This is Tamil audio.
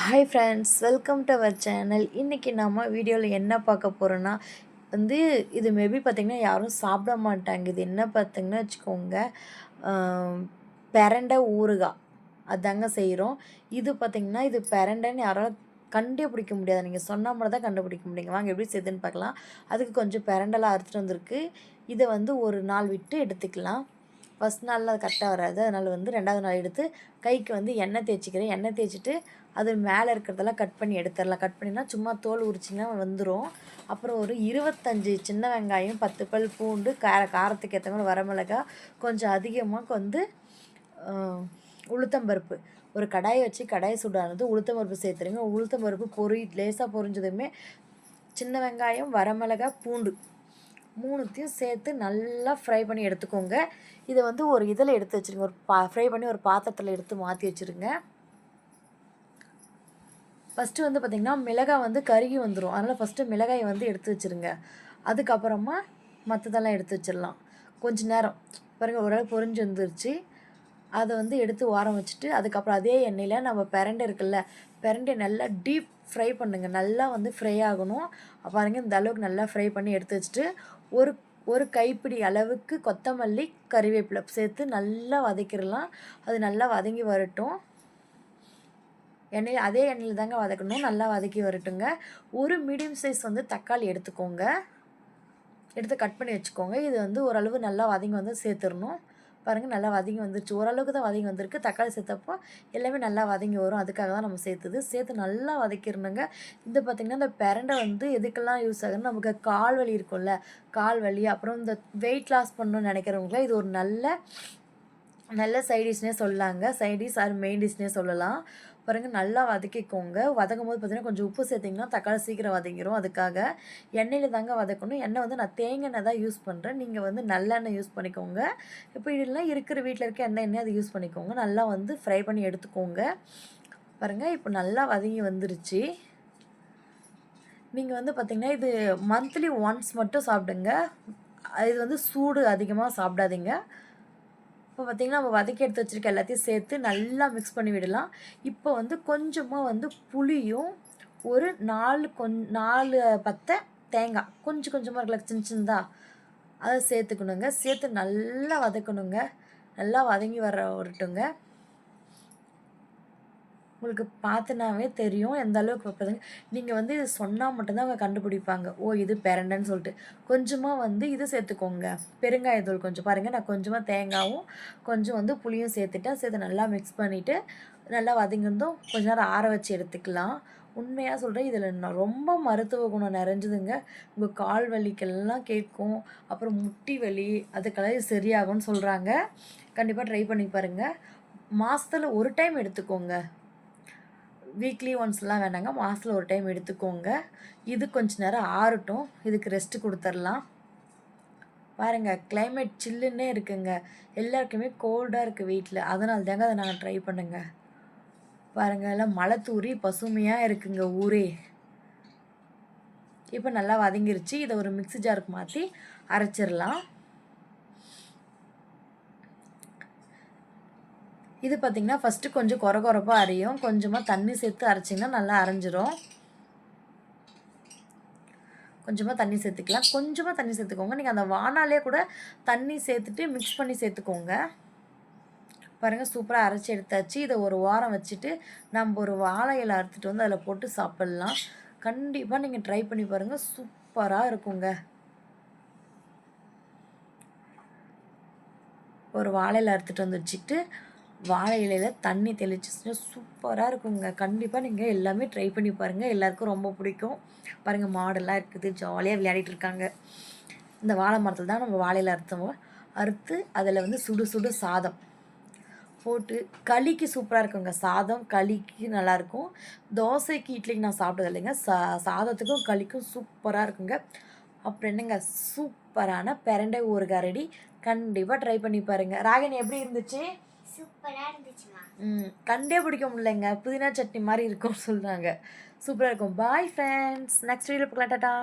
Hi friends, welcome to our channel. இன்றைக்கி நம்ம வீடியோவில் என்ன பார்க்க போகிறோன்னா இது மேபி பார்த்திங்கன்னா யாரும் சாப்பிட மாட்டாங்க. இது என்ன பார்த்திங்கன்னா வச்சுக்கோங்க, பெரண்டை ஊறுகாய் அதாங்க செய்கிறோம். இது பார்த்திங்கன்னா இது பெரண்டைன்னு யாராலும் கண்டுபிடிக்க முடியாது. நீங்கள் சொன்னால் மட்டும் தான் கண்டுபிடிக்க முடியுங்க. வாங்க எப்படி செய்யுதுன்னு பார்க்கலாம். அதுக்கு கொஞ்சம் பெரண்டெல்லாம் அறுத்துட்டு வந்திருக்கு. இதை ஒரு நாள் விட்டு எடுத்துக்கலாம். ஃபஸ்ட் நாளில் அது கரெக்டாக வராது. அதனால் 2வது நாள் எடுத்து கைக்கு எண்ணெய் தேய்ச்சிக்கிறேன். எண்ணெய் தேய்ச்சிட்டு அது மேலே இருக்கிறதெல்லாம் கட் பண்ணி எடுத்துடலாம். கட் பண்ணினா சும்மா தோல் உரிச்சிங்கன்னா வந்துடும். அப்புறம் ஒரு 25 சின்ன வெங்காயம், 10 பல் பூண்டு, காரத்துக்கு ஏற்ற மாதிரி வரமிளகா, கொஞ்சம் அதிகமாக உளுத்தம்பருப்பு. ஒரு கடாயை வச்சு கடாயை சூடானது உளுத்தம்பருப்பு சேர்த்துருங்க. உளுத்தம்பருப்பு லேசாக பொரிஞ்சதுமே சின்ன வெங்காயம், வரமிளகா, பூண்டு 3த்தையும் சேர்த்து நல்லா ஃப்ரை பண்ணி எடுத்துக்கோங்க. இதை ஒரு இதில் எடுத்து வச்சுருங்க. ஃப்ரை பண்ணி ஒரு பாத்திரத்தில் எடுத்து மாற்றி வச்சுருங்க. ஃபஸ்ட்டு பார்த்திங்கன்னா மிளகாய் கருகி வந்துடும். அதனால் ஃபஸ்ட்டு மிளகாயை எடுத்து வச்சுருங்க. அதுக்கப்புறமா மற்றதெல்லாம் எடுத்து வச்சிடலாம். கொஞ்சம் நேரம் பாருங்கள், ஓரளவு பொரிஞ்சு வந்துருச்சு. அதை எடுத்து ஓரம் வச்சுட்டு அதுக்கப்புறம் அதே எண்ணெயில் நம்ம பிரண்டை இருக்குல்ல, பிரண்டையை நல்லா டீப் ஃப்ரை பண்ணுங்கள். நல்லா ஃப்ரை ஆகணும். பாருங்கள், இந்த அளவுக்கு நல்லா ஃப்ரை பண்ணி எடுத்து வச்சுட்டு ஒரு கைப்பிடி அளவுக்கு கொத்தமல்லி, கறிவேப்பிலை சேர்த்து நல்லா வதக்கிடலாம். அது நல்லா வதங்கி வரட்டும். அதே எண்ணெயில் தாங்க வதக்கணும். நல்லா வதக்கி வரட்டுங்க. ஒரு மீடியம் சைஸ் தக்காளி எடுத்துக்கோங்க. எடுத்து கட் பண்ணி வச்சுக்கோங்க. இது ஓரளவு நல்லா வதங்கி சேர்த்துடணும். பாருங்கள், நல்லா வதங்கி வந்துருச்சு. ஓரளவுக்கு தான் வதங்கி வந்திருக்கு. தக்காளி சேர்த்தப்போ எல்லாமே நல்லா வதங்கி வரும். அதுக்காக தான் நம்ம சேர்த்து நல்லா வதக்கிடணுங்க. இது பார்த்திங்கன்னா இந்த பிரண்டை எதுக்கெல்லாம் யூஸ் ஆகுதுன்னு, நமக்கு கால் வலி இருக்கும்ல, கால் வலி, அப்புறம் இந்த வெயிட் லாஸ் பண்ணணும்னு நினைக்கிறவங்கள இது ஒரு நல்ல சைடிஷ்னே சொல்லலாங்க. சைடிஷ் ஆர் மெயின் டிஷ்னே சொல்லலாம். பாருங்கள், நல்லா வதக்கிக்கோங்க. வதக்கும் போது பார்த்திங்கன்னா கொஞ்சம் உப்பு சேர்த்திங்கன்னா தக்காளி சீக்கிரம் வதங்கிடும். அதுக்காக எண்ணெயில் தாங்க வதக்கணும். எண்ணெய் நான் தேங்காய் எண்ணெய் தான் யூஸ் பண்ணுறேன். நீங்கள் நல்லெண்ணெய் யூஸ் பண்ணிக்கோங்க. இப்போ இதெல்லாம் இருக்கிற வீட்டில் இருக்க எண்ணெய் அதை யூஸ் பண்ணிக்கோங்க. நல்லா ஃப்ரை பண்ணி எடுத்துக்கோங்க. பாருங்கள், இப்போ நல்லா வதங்கி வந்துருச்சு. நீங்கள் பார்த்திங்கன்னா இது மந்த்லி ஒன்ஸ் மட்டும் சாப்பிடுங்க. இது சூடு அதிகமாக சாப்பிடாதீங்க. இப்போ பார்த்திங்கன்னா நம்ம வதக்கி எடுத்து வச்சுருக்க எல்லாத்தையும் சேர்த்து நல்லா மிக்ஸ் பண்ணி விடலாம். இப்போ கொஞ்சமாக புளியும், ஒரு 4 பத்தை தேங்காய் கொஞ்சம் கொஞ்சமாக இருக்கல, சின்னதாக அதை சேர்த்துக்கணுங்க. சேர்த்து நல்லா வதக்கணுங்க. நல்லா வதங்கி வரட்டுங்க. உங்களுக்கு பார்த்தினாவே தெரியும் எந்த அளவுக்கு வைப்பதுங்க. நீங்கள் இது சொன்னால் மட்டும்தான் அவங்க கண்டுபிடிப்பாங்க. ஓ, இது பிரண்டைன்னு சொல்லிட்டு. கொஞ்சமாக இது சேர்த்துக்கோங்க, பெருங்காயத்தூள் கொஞ்சம். பாருங்கள், நான் கொஞ்சமாக தேங்காயும் கொஞ்சம் புளியும் சேர்த்துட்டேன். சேர்த்து நல்லா மிக்ஸ் பண்ணிவிட்டு நல்லா வதங்கிருந்தோம் கொஞ்ச நேரம் ஆற வச்சு எடுத்துக்கலாம். உண்மையாக சொல்கிறேன், இதில் ரொம்ப மருத்துவ குணம் நிறைஞ்சதுங்க. உங்கள் கால் வலிக்கெல்லாம் கேட்கும். அப்புறம் முட்டி வலி அதுக்கெல்லாம் சரியாகும்னு சொல்கிறாங்க. கண்டிப்பாக ட்ரை பண்ணி பாருங்கள். மாதத்தில் ஒரு டைம் எடுத்துக்கோங்க. வீக்லி ஒன்ஸ்லாம் வேணாங்க, மாதத்தில் ஒரு டைம் எடுத்துக்கோங்க. இது கொஞ்ச நேரம் ஆறட்டும். இதுக்கு ரெஸ்ட்டு கொடுத்துடலாம். பாருங்கள், கிளைமேட் சில்லுன்னே இருக்குங்க. எல்லாருக்குமே கோல்டாக இருக்குது வீட்டில். அதனால தாங்க அதை நாங்கள் ட்ரை பண்ணுங்க. பாருங்கள், எல்லாம் மழை தூரி பசுமையாக இருக்குங்க ஊரே. இப்போ நல்லா வதங்கிருச்சு. இதை ஒரு மிக்ஸி ஜாருக்கு மாற்றி அரைச்சிடலாம். இது பார்த்திங்கன்னா ஃபஸ்ட்டு கொஞ்சம் கொரப்பாக அரையும். கொஞ்சமாக தண்ணி சேர்த்து அரைச்சிங்கன்னா நல்லா அரைஞ்சிரும். கொஞ்சமாக தண்ணி சேர்த்துக்கலாம். கொஞ்சமாக தண்ணி சேர்த்துக்கோங்க. நீங்கள் அந்த வானாலே கூட தண்ணி சேர்த்துட்டு மிக்ஸ் பண்ணி சேர்த்துக்கோங்க. பாருங்கள், சூப்பராக அரைச்சி எடுத்தாச்சு. இதை ஒரு வாரம் வச்சுட்டு நம்ம ஒரு வாழை இலை அறுத்துட்டு அதில் போட்டு சாப்பிட்லாம். கண்டிப்பாக நீங்கள் ட்ரை பண்ணி பாருங்கள், சூப்பராக இருக்குங்க. ஒரு வாழை இலை அறுத்துட்டு வச்சுட்டு வாழை இலையில் தண்ணி தெளிச்சுன்னா சூப்பராக இருக்குங்க. கண்டிப்பாக நீங்கள் எல்லாமே ட்ரை பண்ணி பாருங்கள். எல்லாருக்கும் ரொம்ப பிடிக்கும். பாருங்கள், மாடெல்லாம் இருக்குது, ஜாலியாக விளையாடிட்டு இருக்காங்க. இந்த வாழை மரத்தில் தான் நம்ம வாழையில் அறுத்து அதில் சுடு சுடு சாதம் போட்டு களிக்கு சூப்பராக இருக்குங்க. சாதம் களிக்கு நல்லாயிருக்கும். தோசைக்கு இட்லிக்கு நான் சாப்பிட்டது இல்லைங்க. சாதத்துக்கும் களிக்கும் சூப்பராக இருக்குங்க. அப்புறம் என்னங்க, சூப்பரான பிரண்டை ஊறுகாய் ரெடி. கண்டிப்பாக ட்ரை பண்ணி பாருங்கள். ராகினி, எப்படி இருந்துச்சு? சூப்பராக இருந்துச்சுமா. கண்டே பிடிக்க முடியலைங்க. புதினா சட்னி மாதிரி இருக்கும்னு சொல்கிறாங்க. சூப்பராக இருக்கும். பாய் ஃப்ரெண்ட்ஸ், நெக்ஸ்ட் வீடியோவில் பார்க்கலாம். டாடா.